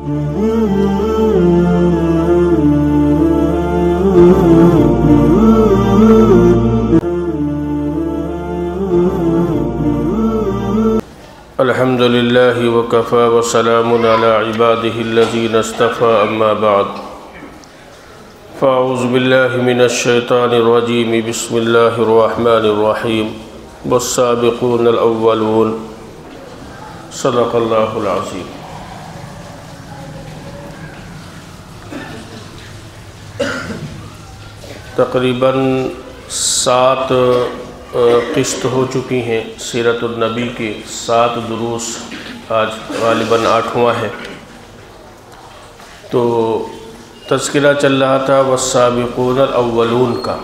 الحمد للہ وکفى وسلام علی عباده الذین اصطفى اما بعد فاعوذ باللہ من الشیطان الرجیم بسم اللہ الرحمن الرحیم والسابقون الاولون صدق اللہ العظیم۔ تقریباً 7 قسط ہو چکی ہیں سیرت النبی کے، 7 دروس، آج غالباً 8واں ہے۔ تو تذکرہ چل رہا تھا والسابقون الاولون کا۔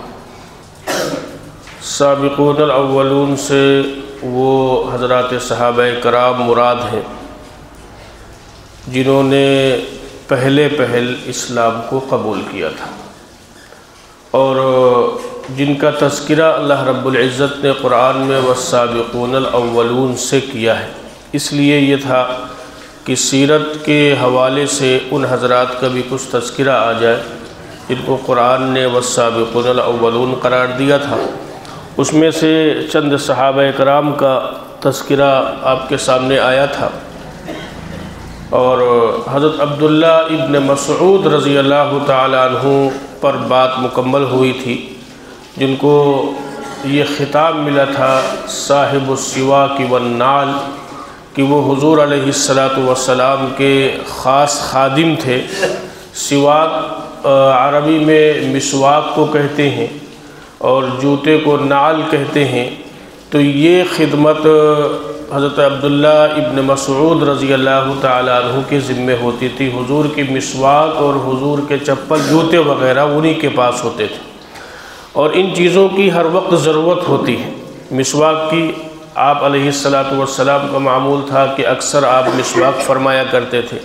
سابقون الاولون سے وہ حضرات صحابہ کرام مراد ہیں جنہوں نے پہل اسلام کو قبول کیا تھا، اور جن کا تذکرہ اللہ رب العزت نے قرآن میں والسابقون الاولون سے کیا ہے۔ اس لیے یہ تھا کہ سیرت کے حوالے سے ان حضرات کا بھی کچھ تذکرہ آ جائے جن کو قرآن نے والسابقون الاولون قرار دیا تھا۔ اس میں سے چند صحابہ کرام کا تذکرہ آپ کے سامنے آیا تھا، اور حضرت عبداللہ ابن مسعود رضی اللہ تعالی عنہ پر بات مکمل ہوئی تھی، جن کو یہ خطاب ملا تھا صاحب السواک والنعل، کہ وہ حضور علیہ السلام کے خاص خادم تھے۔ سواک عربی میں مسواک کو کہتے ہیں اور جوتے کو نعل کہتے ہیں۔ تو یہ خدمت حضرت عبداللہ ابن مسعود رضی اللہ تعالی عنہ کے ذمے ہوتی تھی۔ حضور کی مسواک اور حضور کے چپل جوتے وغیرہ انہی کے پاس ہوتے تھے، اور ان چیزوں کی ہر وقت ضرورت ہوتی ہے۔ مسواک کی آپ علیہ السلام کا معمول تھا کہ اکثر آپ مسواک فرمایا کرتے تھے،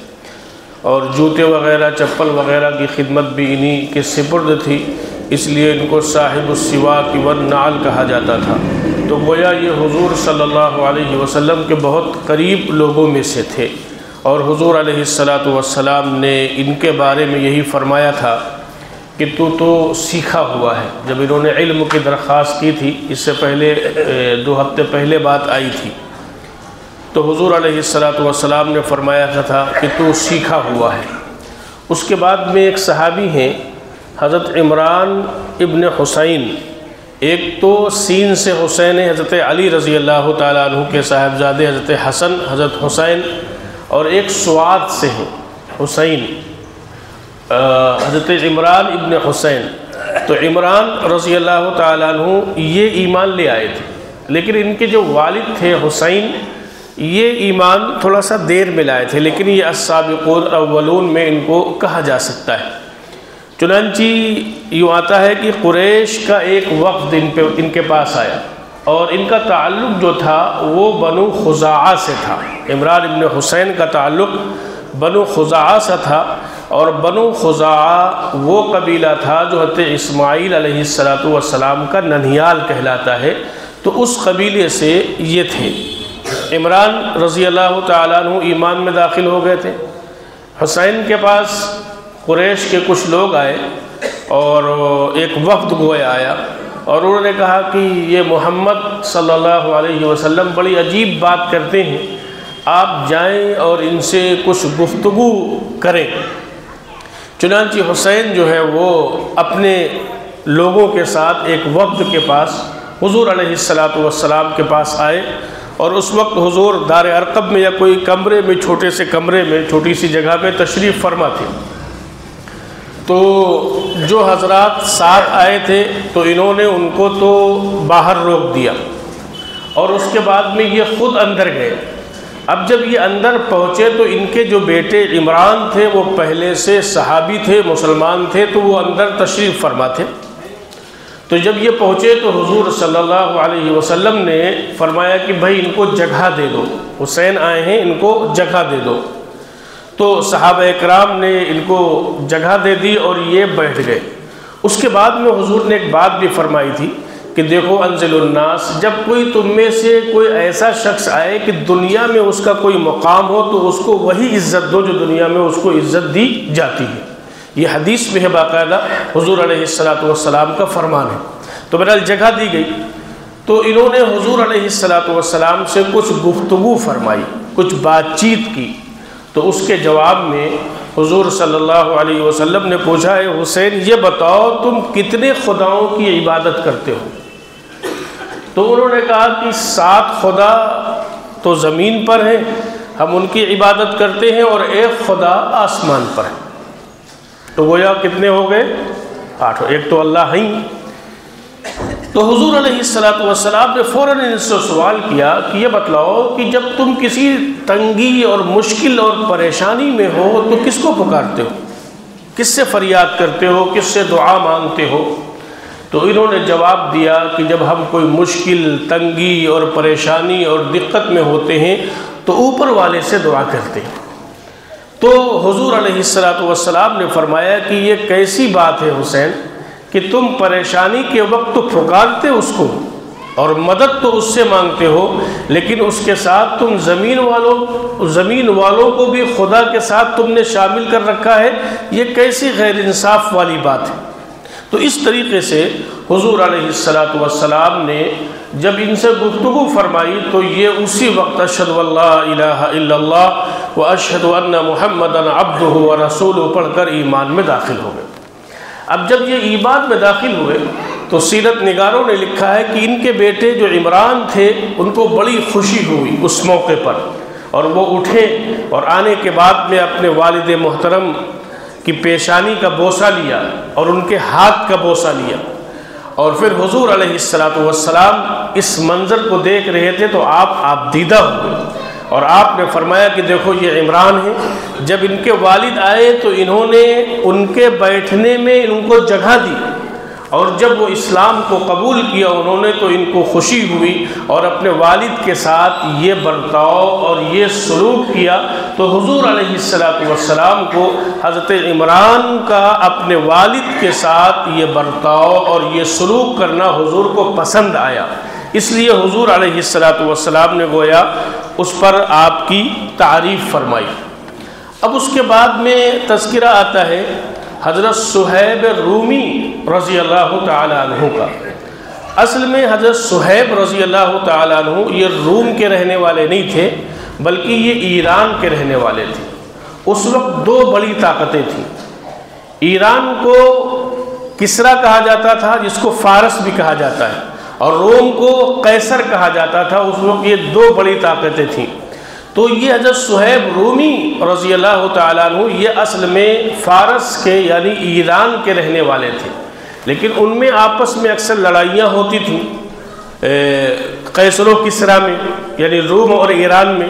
اور جوتے وغیرہ چپل وغیرہ کی خدمت بھی انہی کے سپرد تھی، اس لیے ان کو صاحب السواک والنعل کہا جاتا تھا۔ تو گویا یہ حضور صلی اللہ علیہ وسلم کے بہت قریب لوگوں میں سے تھے، اور حضور علیہ السلام نے ان کے بارے میں یہی فرمایا تھا کہ تو سیکھا ہوا ہے۔ جب انہوں نے علم کی درخواست کی تھی، اس سے پہلے 2 ہفتے پہلے بات آئی تھی، تو حضور علیہ السلام نے فرمایا تھا کہ تو سیکھا ہوا ہے۔ اس کے بعد میں ایک صحابی ہیں حضرت عمران ابن حسین، ایک تو سین سے حسین ہے، حضرت علی رضی اللہ تعالیٰ عنہ کے صاحبزادے حضرت حسن حضرت حسین، اور ایک سواد سے ہیں حسین، حضرت عمران ابن حسین۔ تو عمران رضی اللہ تعالیٰ عنہ یہ ایمان لے آئے تھے، لیکن ان کے جو والد تھے حسین، یہ ایمان تھوڑا سا دیر میں لائے تھے، لیکن یہ السابقون الاولون میں ان کو کہا جا سکتا ہے۔ چنانچہ یوں آتا ہے کہ قریش کا ایک وفد ان کے پاس آیا، اور ان کا تعلق جو تھا وہ بنو خزاعہ سے تھا۔ عمران ابن حسین کا تعلق بنو خزاعہ سے تھا، اور بنو خزاعہ وہ قبیلہ تھا جو حضرت اسماعیل علیہ السلام کا ننھیال کہلاتا ہے، تو اس قبیلے سے یہ تھے۔ عمران رضی اللہ تعالیٰ عنہ ایمان میں داخل ہو گئے تھے۔ حسین کے پاس قریش کے کچھ لوگ آئے، اور ایک وفد گویا آیا، اور انہوں نے کہا کہ یہ محمد صلی اللہ علیہ وسلم بڑی عجیب بات کرتے ہیں، آپ جائیں اور ان سے کچھ گفتگو کریں۔ چنانچہ حسین جو ہے وہ اپنے لوگوں کے ساتھ ایک وفد کے پاس حضور علیہ السلام کے پاس آئے، اور اس وقت حضور دار ارقم میں یا کوئی کمرے میں، چھوٹے سے کمرے میں، چھوٹی سی جگہ پہ تشریف فرما تھے۔ تو جو حضرات ساتھ آئے تھے تو انہوں نے ان کو تو باہر روک دیا، اور اس کے بعد میں یہ خود اندر گئے۔ اب جب یہ اندر پہنچے تو ان کے جو بیٹے عمران تھے وہ پہلے سے صحابی تھے، مسلمان تھے، تو وہ اندر تشریف فرما تھے۔ تو جب یہ پہنچے تو حضور صلی اللہ علیہ وسلم نے فرمایا کہ بھائی ان کو جگہ دے دو، حسین آئے ہیں، ان کو جگہ دے دو۔ تو صحابہ اکرام نے ان کو جگہ دے دی اور یہ بیٹھ گئے۔ اس کے بعد میں حضور نے ایک بات بھی فرمائی تھی کہ دیکھو انزل الناس، جب کوئی تم میں سے کوئی ایسا شخص آئے کہ دنیا میں اس کا کوئی مقام ہو تو اس کو وہی عزت دو جو دنیا میں اس کو عزت دی جاتی ہے۔ یہ حدیث میں ہے، باقاعدہ حضور علیہ السلام کا فرمان ہے۔ تو بہرحال جگہ دی گئی تو انہوں نے حضور علیہ السلام سے کچھ گفتگو فرمائی، کچھ بات چیت کی۔ تو اس کے جواب میں حضور صلی اللہ علیہ وسلم نے پوچھا، اے حسین یہ بتاؤ تم کتنے خداؤں کی عبادت کرتے ہو؟ تو انہوں نے کہا کہ 7 خدا تو زمین پر ہیں، ہم ان کی عبادت کرتے ہیں، اور 1 خدا آسمان پر ہے۔ تو گویا کتنے ہو گئے؟ 8۔ ایک تو اللہ ہی۔ تو حضور علیہ السلام نے فوراً ان سے سوال کیا کہ یہ بتلاؤ کہ جب تم کسی تنگی اور مشکل اور پریشانی میں ہو تو کس کو پکارتے ہو؟ کس سے فریاد کرتے ہو؟ کس سے دعا مانگتے ہو؟ تو انہوں نے جواب دیا کہ جب ہم کوئی مشکل، تنگی اور پریشانی اور دقت میں ہوتے ہیں تو اوپر والے سے دعا کرتے ہیں۔ تو حضور علیہ السلام نے فرمایا کہ یہ کیسی بات ہے حسین کہ تم پریشانی کے وقت تو پکارتے اس کو اور مدد تو اس سے مانگتے ہو، لیکن اس کے ساتھ تم زمین والوں کو بھی خدا کے ساتھ تم نے شامل کر رکھا ہے، یہ کیسی غیر انصاف والی بات ہے۔ تو اس طریقے سے حضور علیہ السلام نے جب ان سے گفتگو فرمائی تو یہ اسی وقت اشہد ان لا الہ الا اللہ و اشہد ان محمدا عبدہ و رسولہ پڑھ کر ایمان میں داخل ہو گئے۔ اب جب یہ ایمان میں داخل ہوئے تو سیرت نگاروں نے لکھا ہے کہ ان کے بیٹے جو عمران تھے ان کو بڑی خوشی ہوئی اس موقع پر، اور وہ اٹھے اور آنے کے بعد میں اپنے والد محترم کی پیشانی کا بوسہ لیا اور ان کے ہاتھ کا بوسہ لیا، اور پھر حضور علیہ السلام اس منظر کو دیکھ رہے تھے تو آپ دیدہ ہوئے، اور آپ نے فرمایا کہ دیکھو یہ عمران ہے۔ جب ان کے والد آئے تو انہوں نے ان کے بیٹھنے میں ان کو جگہ دی، اور جب وہ اسلام کو قبول کیا انہوں نے تو ان کو خوشی ہوئی اور اپنے والد کے ساتھ یہ برتاؤ اور یہ سلوک کیا۔ تو حضور علیہ السلام کو حضرت عمران کا اپنے والد کے ساتھ یہ برتاؤ اور یہ سلوک کرنا حضور کو پسند آیا، اس لیے حضور علیہ السلام نے گویا اس پر آپ کی تعریف فرمائی۔ اب اس کے بعد میں تذکرہ آتا ہے حضرت صہیب رومی رضی اللہ تعالیٰ عنہ کا۔ اصل میں حضرت صہیب رضی اللہ تعالیٰ عنہ یہ روم کے رہنے والے نہیں تھے بلکہ یہ ایران کے رہنے والے تھے۔ اس وقت 2 بڑی طاقتیں تھیں۔ ایران کو کسرا کہا جاتا تھا جس کو فارس بھی کہا جاتا ہے، اور روم کو قیصر کہا جاتا تھا۔ اس وقت یہ 2 بڑی طاقتیں تھیں۔ تو یہ حضرت صہیب رومی رضی اللہ تعالیٰ عنہ یہ اصل میں فارس کے یعنی ایران کے رہنے والے تھے، لیکن ان میں آپس میں اکثر لڑائیاں ہوتی تھیں قیصر و کسرا میں، یعنی روم اور ایران میں۔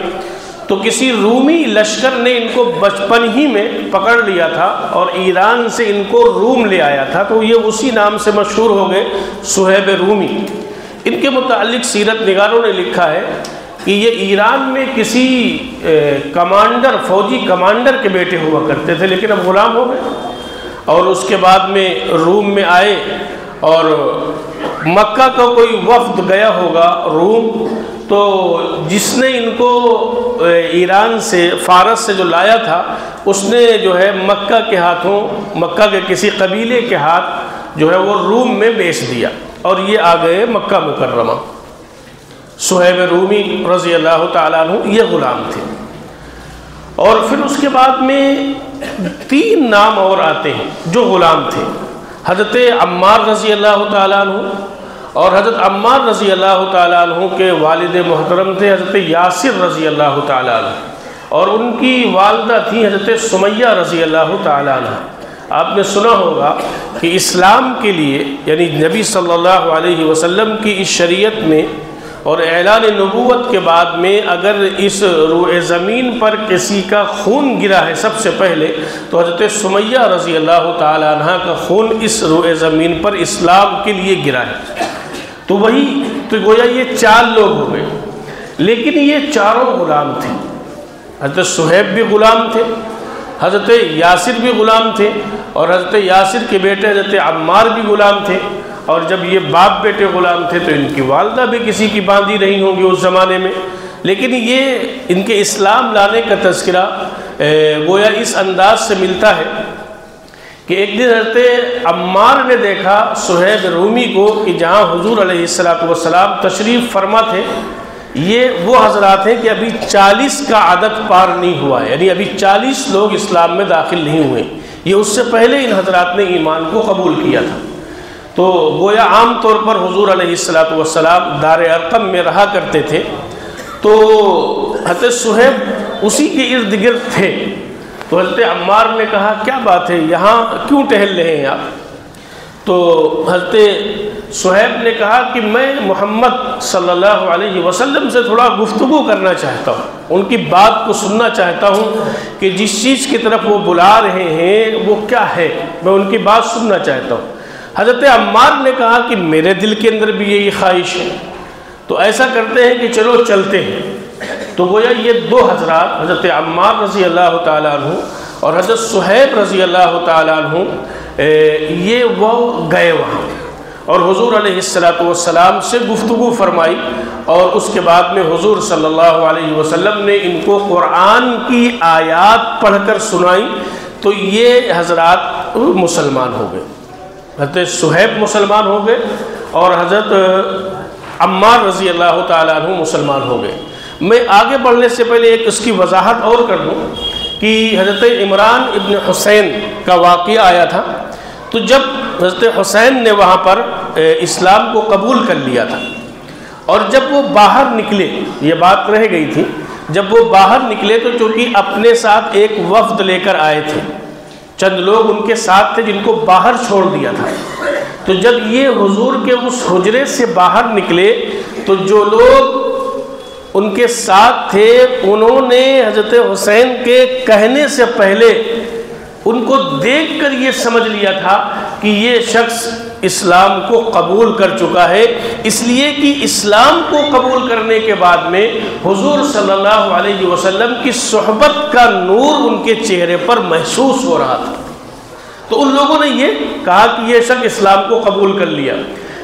تو کسی رومی لشکر نے ان کو بچپن ہی میں پکڑ لیا تھا اور ایران سے ان کو روم لے آیا تھا، تو یہ اسی نام سے مشہور ہو گئے صہیب رومی۔ ان کے متعلق سیرت نگاروں نے لکھا ہے کہ یہ ایران میں کسی فوجی کمانڈر کے بیٹے ہوا کرتے تھے، لیکن اب غلام ہو گئے، اور اس کے بعد میں روم میں آئے، اور مکہ کا کوئی وفد گیا ہوگا روم، تو جس نے ان کو ایران سے فارس سے جو لایا تھا اس نے جو ہے مکہ کے ہاتھوں، مکہ کے کسی قبیلے کے ہاتھ جو ہے وہ روم میں بیچ دیا، اور یہ آ گئے مکہ مکرمہ۔ صہیب رومی رضی اللہ تعالیٰ عنہ یہ غلام تھے۔ اور پھر اس کے بعد میں 3 نام اور آتے ہیں جو غلام تھے، حضرت عمار رضی اللہ تعالیٰ عنہ، اور حضرت عمار رضی اللہ تعالیٰ عنہ کے والد محترم تھے حضرت یاسر رضی اللہ تعالیٰ عنہ، اور ان کی والدہ تھی حضرت سمیہ رضی اللہ تعالیٰ عنہ۔ آپ نے سنا ہوگا کہ اسلام کے لیے یعنی نبی صلی اللہ علیہ وسلم کی اس شریعت میں اور اعلان نبوت کے بعد میں اگر اس روئے زمین پر کسی کا خون گرا ہے سب سے پہلے تو حضرت سمیہ رضی اللہ تعالی عنہ کا خون اس روئے زمین پر اسلام کے لیے گرا ہے۔ تو گویا یہ 4 لوگ ہو گئے، لیکن یہ چاروں غلام تھے۔ حضرت صہیب بھی غلام تھے، حضرت یاسر بھی غلام تھے، اور حضرت یاسر کے بیٹے حضرت عمار بھی غلام تھے، اور جب یہ باپ بیٹے غلام تھے تو ان کی والدہ بھی کسی کی باندھی رہی ہوں گی اس زمانے میں، لیکن یہ ان کے اسلام لانے کا تذکرہ گویا اس انداز سے ملتا ہے کہ ایک دن حضرت عمار نے دیکھا صہیب رومی کو کہ جہاں حضور علیہ السلام تشریف فرما تھے، یہ وہ حضرات ہیں کہ ابھی 40 کا عدد پار نہیں ہوا ہے، یعنی ابھی 40 لوگ اسلام میں داخل نہیں ہوئے، یہ اس سے پہلے ان حضرات نے ایمان کو قبول کیا تھا۔ تو گویا عام طور پر حضور علیہ السلام دار ارقم میں رہا کرتے تھے، تو حضرت صہیب اسی کے ارد گرد تھے۔ تو حضرت عمار نے کہا کیا بات ہے، یہاں کیوں ٹہل رہے ہیں آپ؟ تو حضرت صہیب نے کہا کہ میں محمد صلی اللہ علیہ وسلم سے تھوڑا گفتگو کرنا چاہتا ہوں، ان کی بات کو سننا چاہتا ہوں کہ جس چیز کی طرف وہ بلا رہے ہیں وہ کیا ہے، میں ان کی بات سننا چاہتا ہوں۔ حضرت عمار نے کہا کہ میرے دل کے اندر بھی یہی خواہش ہے، تو ایسا کرتے ہیں کہ چلو چلتے ہیں۔ تو گویا یہ دو حضرات حضرت عمار رضی اللہ تعالیٰ عنہ اور حضرت صہیب رضی اللہ تعالیٰ عنہ یہ وہ گئے وہاں اور حضور علیہ السلام سے گفتگو فرمائی، اور اس کے بعد میں حضور صلی اللہ علیہ وسلم نے ان کو قرآن کی آیات پڑھ کر سنائی، تو یہ حضرات مسلمان ہو گئے۔ حضرت صہیب مسلمان ہو گئے اور حضرت عمار رضی اللہ تعالیٰ عنہ مسلمان ہو گئے۔ میں آگے بڑھنے سے پہلے ایک اس کی وضاحت اور کر دوں کہ حضرت عمران ابن حسین کا واقعہ آیا تھا، تو جب حضرت حسین نے وہاں پر اسلام کو قبول کر لیا تھا، اور جب وہ باہر نکلے، یہ بات رہ گئی تھی، جب وہ باہر نکلے تو چونکہ اپنے ساتھ ایک وفد لے کر آئے تھے، چند لوگ ان کے ساتھ تھے جن کو باہر چھوڑ دیا تھا، تو جب یہ حضور کے اس حجرے سے باہر نکلے تو جو لوگ ان کے ساتھ تھے انہوں نے حضرت حسین کے کہنے سے پہلے ان کو دیکھ کر یہ سمجھ لیا تھا کہ یہ شخص اسلام کو قبول کر چکا ہے، اس لیے کہ اسلام کو قبول کرنے کے بعد میں حضور صلی اللہ علیہ وسلم کی صحبت کا نور ان کے چہرے پر محسوس ہو رہا تھا۔ تو ان لوگوں نے یہ کہا کہ یہ شخص اسلام کو قبول کر لیا،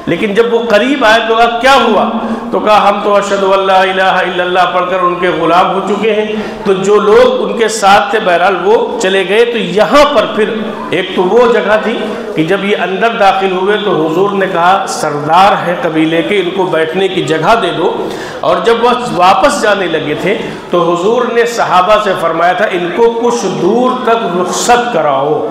لیکن جب وہ قریب آئے تو کہا کیا ہوا؟ تو کہا ہم تو اشہد ان لا الہ الا اللہ پڑھ کر ان کے غلام ہو چکے ہیں۔ تو جو لوگ ان کے ساتھ تھے بہرحال وہ چلے گئے۔ تو یہاں پر پھر ایک تو وہ جگہ تھی کہ جب یہ اندر داخل ہوئے تو حضور نے کہا سردار ہیں قبیلے کے، ان کو بیٹھنے کی جگہ دے دو، اور جب وہ واپس جانے لگے تھے تو حضور نے صحابہ سے فرمایا تھا ان کو کچھ دور تک رخصت کراؤ،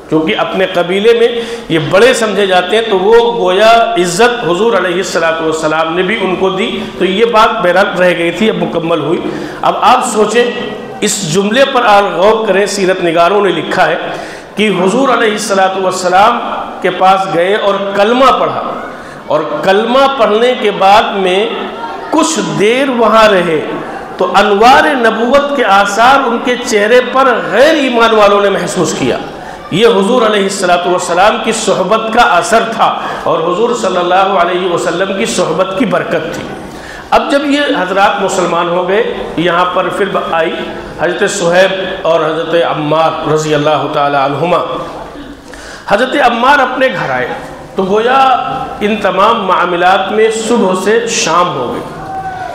کیونکہ اپنے قبیلے میں یہ بڑے سمجھے جاتے ہیں، تو وہ گویا عزت حضور علیہ السلام نے بھی ان کو دی۔ تو یہ بات بہرحال رہ گئی تھی، اب مکمل ہوئی۔ اب آپ سوچیں، اس جملے پر غور کریں، سیرت نگاروں نے لکھا ہے کہ حضور علیہ السلام کے پاس گئے اور کلمہ پڑھا، اور کلمہ پڑھنے کے بعد میں کچھ دیر وہاں رہے تو انوار نبوت کے آثار ان کے چہرے پر غیر ایمان والوں نے محسوس کیا۔ یہ حضور علیہ السلام کی صحبت کا اثر تھا اور حضور صلی اللہ علیہ وسلم کی صحبت کی برکت تھی۔ اب جب یہ حضرات مسلمان ہو گئے، یہاں پر پھر آئی حضرت صہیب اور حضرت عمار رضی اللہ تعالی عنہما۔ حضرت عمار اپنے گھر آئے تو گویا ان تمام معاملات میں صبح سے شام ہو گئی،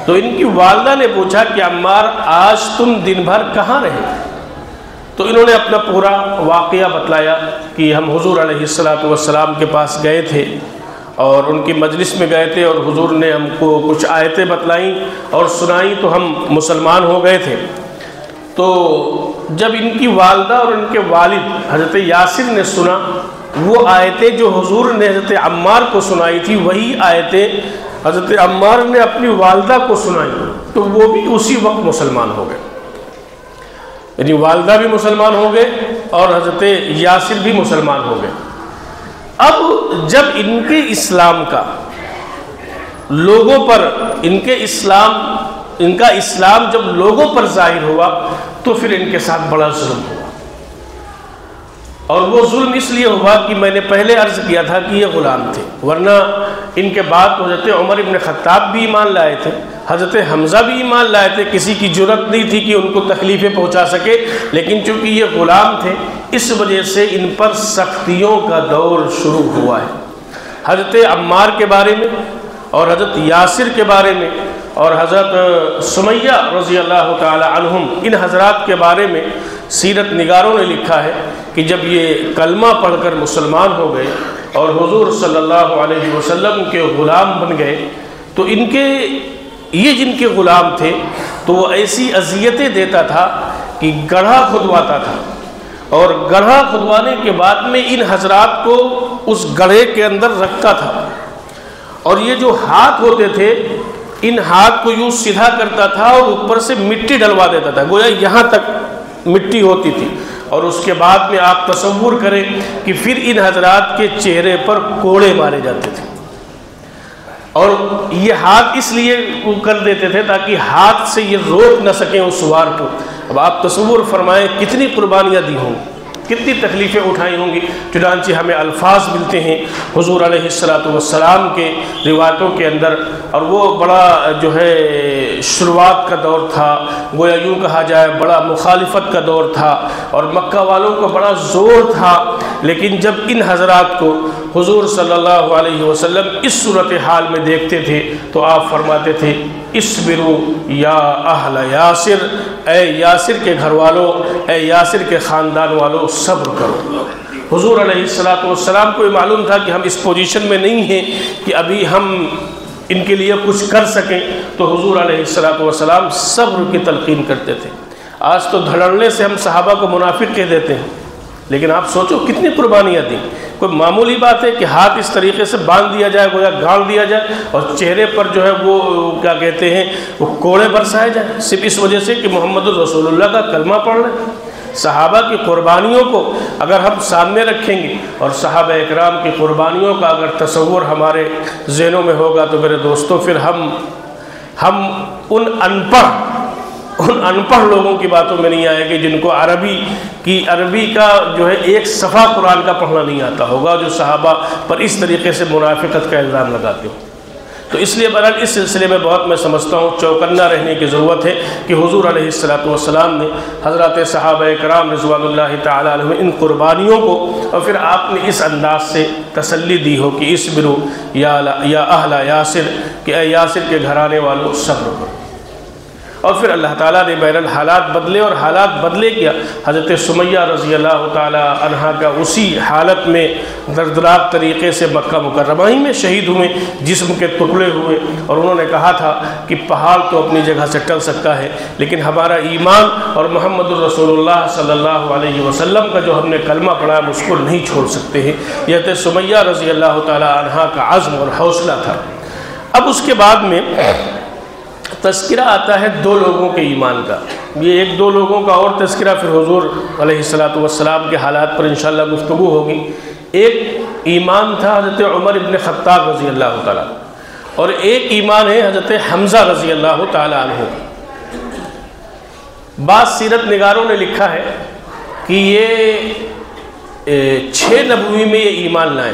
تو ان کی والدہ نے پوچھا کہ عمار آج تم دن بھر کہاں رہے؟ تو انہوں نے اپنا پورا واقعہ بتلایا کہ ہم حضور علیہ السلام کے پاس گئے تھے اور ان کی مجلس میں گئے تھے، اور حضور نے ہم کو کچھ آیتیں بتلائیں اور سنائیں تو ہم مسلمان ہو گئے تھے۔ تو جب ان کی والدہ اور ان کے والد حضرت یاسر نے سنا، وہ آیتیں جو حضور نے حضرت عمار کو سنائی تھی وہی آیتیں حضرت عمار نے اپنی والدہ کو سنائی، تو وہ بھی اسی وقت مسلمان ہو گئے، یعنی والدہ بھی مسلمان ہو گئے اور حضرت یاسر بھی مسلمان ہو گئے۔ اب جب ان کے اسلام کا لوگوں پر ان کا اسلام جب لوگوں پر ظاہر ہوا تو پھر ان کے ساتھ بڑا ظلم ہوا، اور وہ ظلم اس لیے ہوا کہ میں نے پہلے عرض کیا تھا کہ یہ غلام تھے، ورنہ ان کے بعد حضرت عمر ابن خطاب بھی ایمان لائے تھے، حضرت حمزہ بھی ایمان لائے تھے، کسی کی جرأت نہیں تھی کہ ان کو تکلیفیں پہنچا سکے، لیکن چونکہ یہ غلام تھے اس وجہ سے ان پر سختیوں کا دور شروع ہوا ہے۔ حضرت عمار کے بارے میں اور حضرت یاسر کے بارے میں اور حضرت سمیہ رضی اللہ تعالی عنہم، ان حضرات کے بارے میں سیرت نگاروں نے لکھا ہے کہ جب یہ کلمہ پڑھ کر مسلمان ہو گئے اور حضور صلی اللہ علیہ وسلم کے غلام بن گئے تو ان کے یہ جن کے غلام تھے تو وہ ایسی اذیتیں دیتا تھا کہ گڑھا کھدواتا تھا، اور گڑھا کھدوانے کے بعد میں ان حضرات کو اس گڑھے کے اندر رکھتا تھا، اور یہ جو ہاتھ ہوتے تھے ان ہاتھ کو یوں سیدھا کرتا تھا اور اوپر سے مٹی ڈلوا دیتا تھا، گویا یہاں تک مٹی ہوتی تھی، اور اس کے بعد میں آپ تصور کریں کہ پھر ان حضرات کے چہرے پر کوڑے مارے جاتے تھے، اور یہ ہاتھ اس لیے کر دیتے تھے تاکہ ہاتھ سے یہ روک نہ سکیں اس سوار کو۔ اب آپ تصور فرمائیں کتنی قربانیاں دی ہوں گی، کتنی تکلیفیں اٹھائی ہوں گی۔ چنانچہ ہمیں الفاظ ملتے ہیں حضور علیہ السلام کے روایتوں کے اندر، اور وہ بڑا جو ہے شروعات کا دور تھا، گویا یوں کہا جائے بڑا مخالفت کا دور تھا، اور مکہ والوں کو بڑا زور تھا، لیکن جب ان حضرات کو حضور صلی اللہ علیہ وسلم اس صورتحال میں دیکھتے تھے تو آپ فرماتے تھے اصبروا یا اہل یاسر، اے یاسر کے گھر والوں، اے یاسر کے خاندان والوں، صبر کرو۔ حضور علیہ السلام کو یہ معلوم تھا کہ ہم اس پوزیشن میں نہیں ہیں کہ ابھی ہم ان کے لیے کچھ کر سکیں، تو حضور علیہ السلام صبر کی تلقین کرتے تھے۔ آج تو دھڑلنے سے ہم صحابہ کو منافق کہہ دیتے ہیں، لیکن آپ سوچو کتنی قربانیاں دیں۔ کوئی معمولی بات ہے کہ ہاتھ اس طریقے سے باندھ دیا جائے، گویا گاڑ دیا جائے، اور چہرے پر جو ہے وہ کیا کہتے ہیں وہ کوڑے برسائے جائیں، صرف اس وجہ سے کہ محمد الرسول اللہ کا کلمہ پڑھ رہے ہیں۔ صحابہ کی قربانیوں کو اگر ہم سامنے رکھیں گے اور صحابہ اکرام کی قربانیوں کا اگر تصور ہمارے ذہنوں میں ہوگا تو میرے دوستوں پھر ہم ان ان پڑھ لوگوں کی باتوں میں نہیں آئے گے جن کو عربی کا جو ہے ایک صفحہ قرآن کا پڑھنا نہیں آتا ہوگا، جو صحابہ پر اس طریقے سے منافقت کا الزام لگاتے ہو۔ تو اس لیے بہرحال اس سلسلے میں بہت میں سمجھتا ہوں چوکنا رہنے کی ضرورت ہے کہ حضور علیہ السلام نے حضرات صحابہ کرام رضوان اللہ تعالی علیہم ان قربانیوں کو، اور پھر آپ نے اس انداز سے تسلی دی ہو کہ اصبروا یا اہل یاسر، کہ اے یاسر کے گھرانے والوں صبر کرو۔ اور پھر اللہ تعالیٰ نے بہرحال حالات بدلے، اور حالات بدلے کیا، حضرت سمیہ رضی اللہ تعالیٰ عنہا کا اسی حالت میں دردناک طریقے سے مکہ مکرمہ ہی میں شہید ہوئے، جسم کے ٹکڑے ہوئے، اور انہوں نے کہا تھا کہ پہاڑ تو اپنی جگہ سے ٹل سکتا ہے لیکن ہمارا ایمان اور محمد الرسول اللہ صلی اللہ علیہ وسلم کا جو ہم نے کلمہ پڑھا ہم اس کو نہیں چھوڑ سکتے ہیں۔ یہ حضرت سمیہ رضی اللہ تعالیٰ عنہا کا عزم اور حوصلہ تھا۔ اب اس کے بعد میں تذکرہ آتا ہے دو لوگوں کے ایمان کا، یہ ایک دو لوگوں کا اور تذکرہ پھر حضور علیہ السلام کے حالات پر انشاءاللہ گفتگو ہوگی۔ ایک ایمان تھا حضرت عمر ابن خطاب رضی اللہ تعالیٰ، اور ایک ایمان ہے حضرت حمزہ رضی اللہ تعالیٰ عنہ۔ بعض سیرت نگاروں نے لکھا ہے کہ یہ 6 نبوی میں یہ ایمان لائے،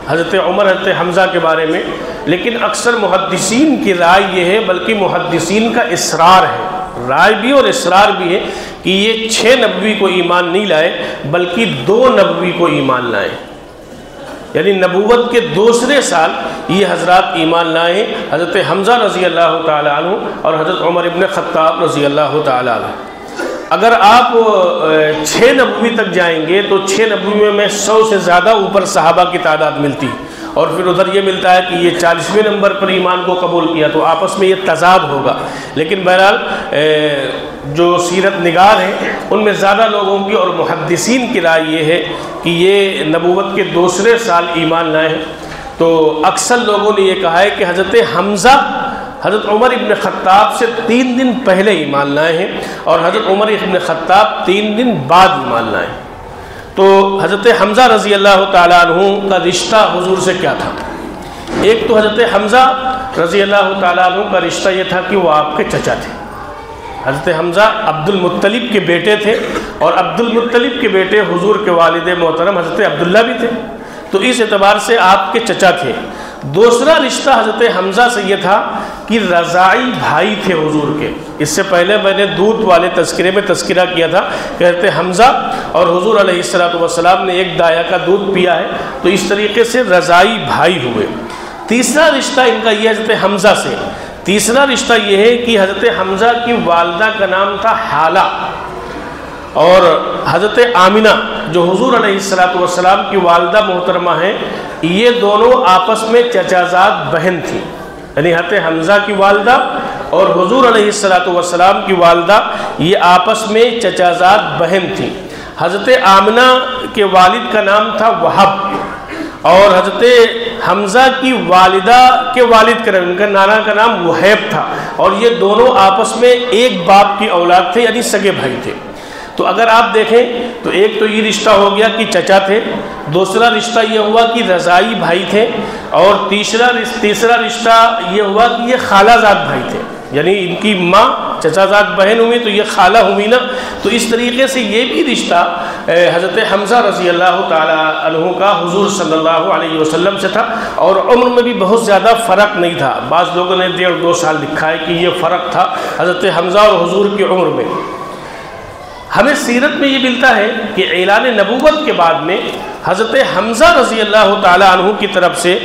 حضرت عمر حضرت حمزہ کے بارے میں، لیکن اکثر محدثین کی رائے یہ ہے، بلکہ محدثین کا اصرار ہے، رائے بھی اور اصرار بھی ہے کہ یہ 6 نبوی کو ایمان نہیں لائے بلکہ 2 نبوی کو ایمان لائے، یعنی نبوت کے دوسرے سال یہ حضرات ایمان لائے، حضرت حمزہ رضی اللہ تعالیٰ عنہ اور حضرت عمر ابن خطاب رضی اللہ تعالیٰ عنہ۔ اگر آپ 6 نبوی تک جائیں گے تو 6 نبوی میں 100 سے زیادہ اوپر صحابہ کی تعداد ملتی، اور پھر ادھر یہ ملتا ہے کہ یہ 40ویں نمبر پر ایمان کو قبول کیا، تو آپس میں یہ تضاد ہوگا۔ لیکن بہرحال جو سیرت نگار ہیں ان میں زیادہ لوگوں کی اور محدثین کی رائے یہ ہے کہ یہ نبوت کے دوسرے سال ایمان لائے ہیں۔ تو اکثر لوگوں نے یہ کہا ہے کہ حضرت حمزہ حضرت عمر ابن خطاب سے 3 دن پہلے ایمان لائے ہیں، اور حضرت عمر ابن خطاب 3 دن بعد ایمان لائے ہیں۔ تو حضرت حمزہ رضی اللہ تعالیٰ عنہ کا رشتہ حضور سے کیا تھا؟ ایک تو حضرت حمزہ رضی اللہ تعالیٰ عنہ کا رشتہ یہ تھا کہ وہ آپ کے چچا تھے۔ حضرت حمزہ عبد المطلب کے بیٹے تھے، اور عبد المطلب کے بیٹے حضور کے والد محترم حضرت عبداللہ بھی تھے، تو اس اعتبار سے آپ کے چچا تھے۔ دوسرا رشتہ حضرت حمزہ سے یہ تھا کہ رضاعی بھائی تھے حضور کے۔ اس سے پہلے میں نے دودھ والے تذکرے میں تذکرہ کیا تھا کہ حضرت حمزہ اور حضور علیہ السلام نے ایک دایا کا دودھ پیا ہے، تو اس طریقے سے رضائی بھائی ہوئے۔ تیسرا رشتہ ان کا یہ حضرت حمزہ سے، تیسرا رشتہ یہ ہے کہ حضرت حمزہ کی والدہ کا نام تھا حالہ، اور حضرت آمنہ جو حضور علیہ السلام کی والدہ محترمہ ہیں، یہ دونوں آپس میں چچا زاد بہن تھیں، یعنی حضرت حمزہ کی والدہ اور حضور علیہ السلام کی والدہ یہ آپس میں چچا زاد بہن تھیں۔ حضرت آمنہ کے والد کا نام تھا وہب، اور حضرت حمزہ کی والدہ کے والد کا نام، ان کا نانا کا نام وہیب تھا، اور یہ دونوں آپس میں ایک باپ کی اولاد تھے، یعنی سگے بھائی تھے۔ تو اگر آپ دیکھیں تو ایک تو یہ رشتہ ہو گیا کہ چچا تھے، دوسرا رشتہ یہ ہوا کہ رضائی بھائی تھے، اور تیسرا رشتہ یہ ہوا کہ یہ خالہ زاد بھائی تھے، یعنی ان کی ماں چچا زاد بہن ہوئی تو یہ خالہ ہوئی نا۔ تو اس طریقے سے یہ بھی رشتہ حضرت حمزہ رضی اللہ تعالیٰ عنہ کا حضور صلی اللہ علیہ وسلم سے تھا، اور عمر میں بھی بہت زیادہ فرق نہیں تھا۔ بعض لوگوں نے 1.5-2 سال لکھا ہے کہ یہ فرق تھا حضرت حمزہ اور حضور کی عمر میں۔ ہمیں سیرت میں یہ ملتا ہے کہ اعلان نبوت کے بعد میں حضرت حمزہ رضی اللہ تعالیٰ عنہ کی طرف سے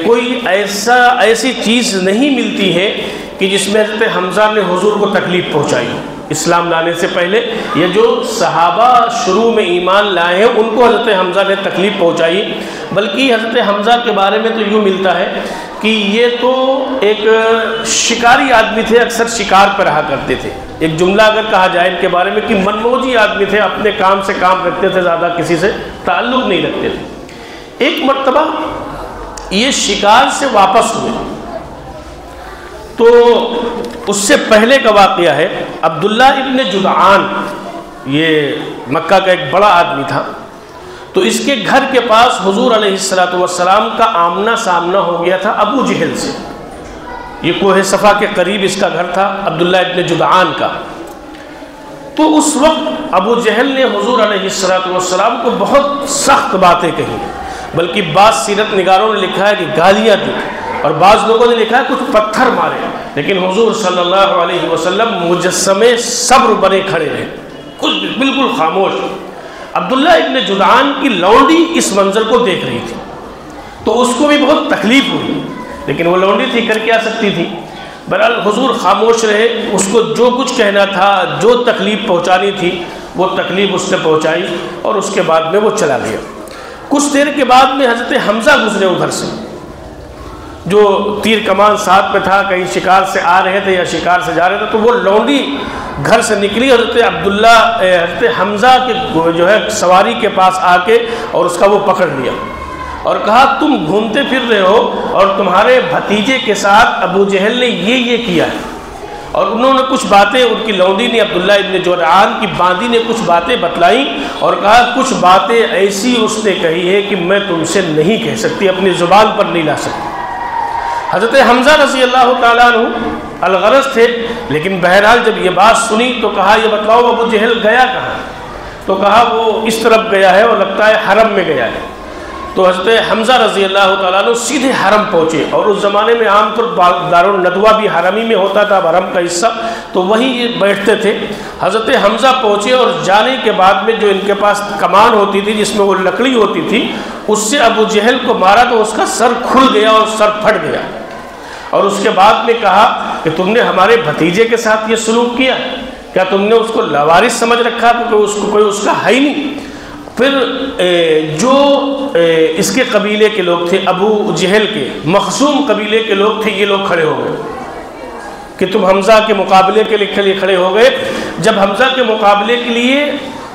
کوئی ایسی چیز نہیں ملتی ہے کہ جس میں حضرت حمزہ نے حضور کو تکلیف پہنچائی ہو۔ اسلام لانے سے پہلے یہ جو صحابہ شروع میں ایمان لائے ہیں ان کو حضرت حمزہ نے تکلیف پہنچائی، بلکہ حضرت حمزہ کے بارے میں تو یوں ملتا ہے کہ یہ تو ایک شکاری آدمی تھے، اکثر شکار پر رہا کرتے تھے۔ ایک جملہ اگر کہا جائے ان کے بارے میں کہ منموجی آدمی تھے، اپنے کام سے کام رکھتے تھے، زیادہ کسی سے تعلق نہیں رکھتے تھے۔ ایک مرتبہ یہ شکار سے واپس ہوئے تو اس سے پہلے کا واقعہ ہے، عبداللہ ابن جدعان، یہ مکہ کا ایک بڑا آدمی تھا، تو اس کے گھر کے پاس حضور علیہ السلام کا آمنا سامنا ہو گیا تھا ابو جہل سے۔ یہ کوہ صفا کے قریب اس کا گھر تھا عبداللہ ابن جدعان کا۔ تو اس وقت ابو جہل نے حضور علیہ السلام کو بہت سخت باتیں کہیں، بلکہ بعض سیرت نگاروں نے لکھا ہے کہ گالیاں دی، اور بعض لوگوں نے لکھا ہے کچھ پتھر مارے، لیکن حضور صلی اللہ علیہ وسلم مجسمے صبر بنے کھڑے رہے، کچھ بالکل خاموش۔ عبداللہ ابن جدعان کی لونڈی اس منظر کو دیکھ رہی تھی، تو اس کو بھی بہت تکلیف ہوئی، لیکن وہ لونڈی تھی، کر کیا سکتی تھی۔ بہرحال حضور خاموش رہے، اس کو جو کچھ کہنا تھا، جو تکلیف پہنچانی تھی وہ تکلیف اس نے پہنچائی، اور اس کے بعد میں وہ چلا گیا۔ کچھ دیر کے بعد میں حضرت حمزہ گزرے ادھر سے، جو تیر کمان ساتھ میں تھا، کہیں شکار سے آ رہے تھے یا شکار سے جا رہے تھے، تو وہ لونڈی گھر سے نکلی، حضرت حمزہ کے جو ہے سواری کے پاس آ کے اور اس کا وہ پکڑ لیا اور کہا تم گھومتے پھر رہے ہو اور تمہارے بھتیجے کے ساتھ ابو جہل نے یہ کیا ہے۔ اور انہوں نے کچھ باتیں، ان کی لونڈی نے، عبداللہ ابن جدعان کی باندی نے کچھ باتیں بتلائیں اور کہا کچھ باتیں ایسی اس نے کہی ہے کہ میں تم سے نہیں کہہ سکتی، اپنی زبان پر نہیں لا سکتی۔ حضرت حمزہ رضی اللہ تعالیٰ عنہ الغرض تھے، لیکن بہرحال جب یہ بات سنی تو کہا یہ بتلاؤ ابو جہل گیا کہاں؟ تو کہا وہ اس طرف گیا ہے اور لگتا ہے حرم میں گیا ہے۔ تو حضرت حمزہ رضی اللہ تعالیٰ عنہ سیدھے حرم پہنچے، اور اس زمانے میں عام طور دارالندوہ بھی حرم ہی میں ہوتا تھا، حرم کا حصہ، تو وہیں بیٹھتے تھے۔ حضرت حمزہ پہنچے اور جانے کے بعد میں جو ان کے پاس کمان ہوتی تھی جس میں وہ لکڑی ہوتی تھی، اس سے ابو جہل کو مارا تو اس کا سر کھل گیا اور سر پھٹ گیا، اور اس کے بعد میں کہا کہ تم نے ہمارے بھتیجے کے ساتھ یہ سلوک کیا، کیا تم نے اس کو لاوارث سمجھ رکھا کیونکہ اس کو کوئی اس کا ہے ہی نہیں۔ پھر جو اس کے قبیلے کے لوگ تھے، ابو جہل کے مخزوم قبیلے کے لوگ تھے، یہ لوگ کھڑے ہو گئے کہ تم حمزہ کے مقابلے کے لیے کھڑے ہو گئے۔ جب حمزہ کے مقابلے کے لیے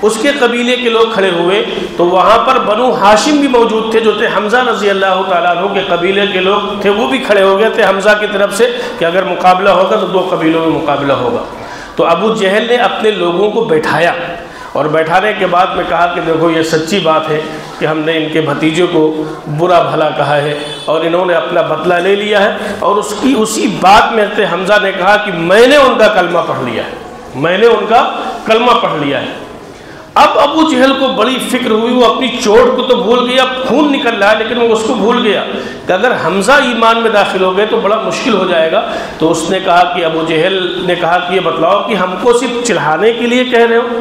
اس کے قبیلے کے لوگ کھڑے ہوئے تو وہاں پر بنو ہاشم بھی موجود تھے، جو تھے حمزہ رضی اللہ تعالیٰ عنہ کے قبیلے کے لوگ تھے، وہ بھی کھڑے ہو گئے تھے حمزہ کی طرف سے کہ اگر مقابلہ ہوگا تو 2 قبیلوں میں مقابلہ ہوگا۔ تو ابو جہل نے اپنے لوگوں کو بیٹھایا، اور بیٹھانے کے بعد میں کہا کہ دیکھو یہ سچی بات ہے کہ ہم نے ان کے بھتیجے کو برا بھلا کہا ہے اور انہوں نے اپنا بدلہ لے لیا ہے، اور اسی بات میں حضرت حمزہ نے کہا کہ میں نے ان کا کلمہ پڑھ لیا ہے، میں نے ان کا کلمہ پڑھ لیا ہے۔ اب ابو جہل کو بڑی فکر ہوئی، وہ اپنی چوٹ کو تو بھول گیا، خون نکل رہا ہے لیکن وہ اس کو بھول گیا کہ اگر حمزہ ایمان میں داخل ہو گئے تو بڑا مشکل ہو جائے گا۔ تو اس نے کہا کہ ابو جہل نے کہا کہ یہ بتلاؤ کہ ہم کو صرف چڑھانے کے لیے کہہ رہے ہو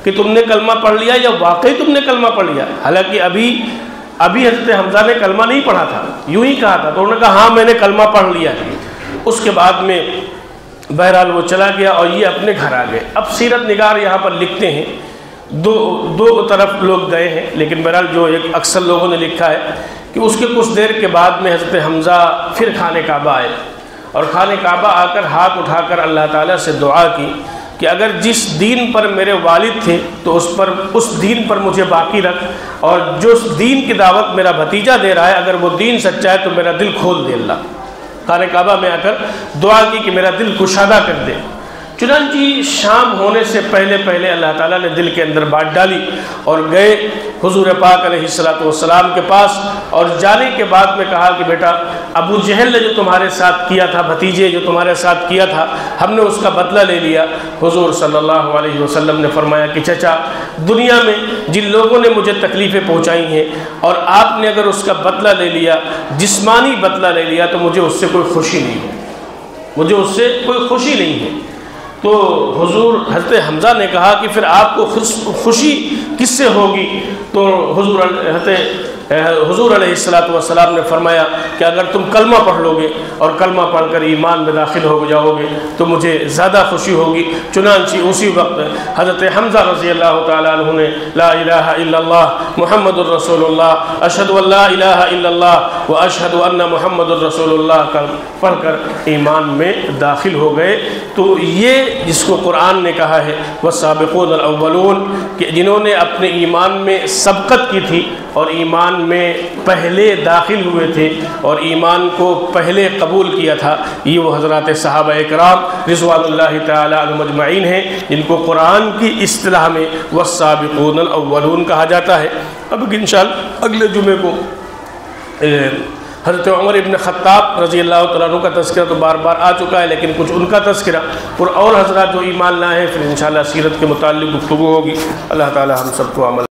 کہ تم نے کلمہ پڑھ لیا یا واقعی تم نے کلمہ پڑھ لیا؟ حالانکہ ابھی حضرت حمزہ نے کلمہ نہیں پڑھا تھا، یوں ہی کہا تھا، تو انہوں نے کہا ہاں میں نے کلمہ پڑھ لیا ہے۔ اس کے بعد میں بہرحال وہ چلا گیا اور یہ اپنے گھر آ گئے۔ اب سیرت نگار یہاں پر لکھتے ہیں دو طرف لوگ گئے ہیں، لیکن بہرحال جو ایک اکثر لوگوں نے لکھا ہے کہ اس کے کچھ دیر کے بعد میں حضرت حمزہ پھر خانہ کعبہ آئے، اور خانہ کعبہ آ کر ہاتھ اٹھا کر اللہ تعالیٰ سے دعا کی کہ اگر جس دین پر میرے والد تھے تو اس دین پر مجھے باقی رکھ، اور جو دین کی دعوت میرا بھتیجا دے رہا ہے اگر وہ دین سچا ہے تو میرا دل کھول دے اللہ۔ خانہ کعبہ میں آ کر دعا کی کہ میرا دل کشادہ کر دے۔ چنانچہ شام ہونے سے پہلے اللہ تعالیٰ نے دل کے اندر بات ڈالی اور گئے حضور پاک علیہ السلام کے پاس، اور جانے کے بعد میں کہا کہ بیٹا ابو جہل نے جو تمہارے ساتھ کیا تھا، بھتیجے جو تمہارے ساتھ کیا تھا، ہم نے اس کا بدلہ لے لیا۔ حضور صلی اللہ علیہ وسلم نے فرمایا کہ چچا دنیا میں جن لوگوں نے مجھے تکلیفیں پہنچائی ہیں اور آپ نے اگر اس کا بدلہ لے لیا، جسمانی بدلہ لے لیا، تو مجھے اس سے کوئی خوشی نہیں ہے، مجھے اس سے کوئی خوشی نہیں ہے۔ تو حضور حضرت حمزہ نے کہا کہ پھر آپ کو خوشی کس سے ہوگی؟ تو حضور علیہ السلام نے فرمایا کہ اگر تم کلمہ پڑھ لو گے اور کلمہ پڑھ کر ایمان میں داخل ہو جاؤ گے تو مجھے زیادہ خوشی ہوگی۔ چنانچہ اسی وقت حضرت حمزہ رضی اللہ تعالیٰ عنہ نے لا الہ الا اللہ محمد الرسول اللہ اشہد ان لا الہ الا اللہ و اشہد ان محمد الرسول اللہ کا پڑھ کر ایمان میں داخل ہو گئے۔ تو یہ جس کو قرآن نے کہا ہے والسابقون الاولون، کہ جنہوں نے اپنے ایمان میں سبقت کی تھی اور ایمان میں پہلے داخل ہوئے تھے اور ایمان کو پہلے قبول کیا تھا، یہ وہ حضرات صحابہ اکرام رضوان اللہ تعالی عنہم اجمعین ہیں جن کو قرآن کی اصطلاح میں والسابقون الاولون کہا جاتا ہے۔ اب انشاءاللہ اگلے جمعے کو حضرت عمر ابن خطاب رضی اللہ تعالیٰ عنہ کا تذکرہ تو بار بار آ چکا ہے، لیکن کچھ ان کا تذکرہ اور حضرات جو ایمان لائے ہیں، پھر انشاءاللہ سیرت کے متعلق گفتگو ہوگی۔ اللہ تعالیٰ ہم سب کو عمل